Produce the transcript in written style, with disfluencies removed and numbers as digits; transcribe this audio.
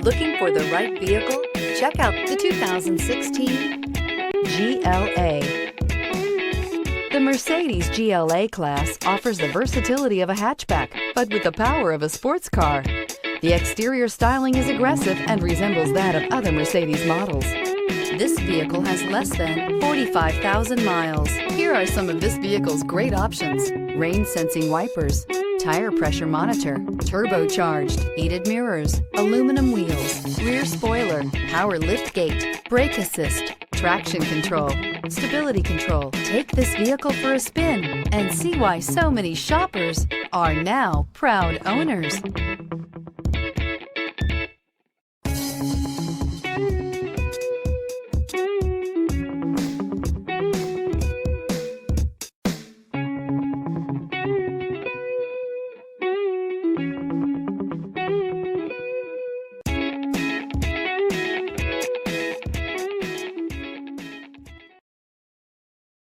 Looking for the right vehicle? Check out the 2016 GLA. The Mercedes GLA class offers the versatility of a hatchback, but with the power of a sports car. The exterior styling is aggressive and resembles that of other Mercedes models. This vehicle has less than 45,000 miles. Here are some of this vehicle's great options: rain-sensing wipers, tire pressure monitor, turbocharged, heated mirrors, aluminum wheels, rear spoiler, power liftgate, brake assist, traction control, stability control. Take this vehicle for a spin and see why so many shoppers are now proud owners.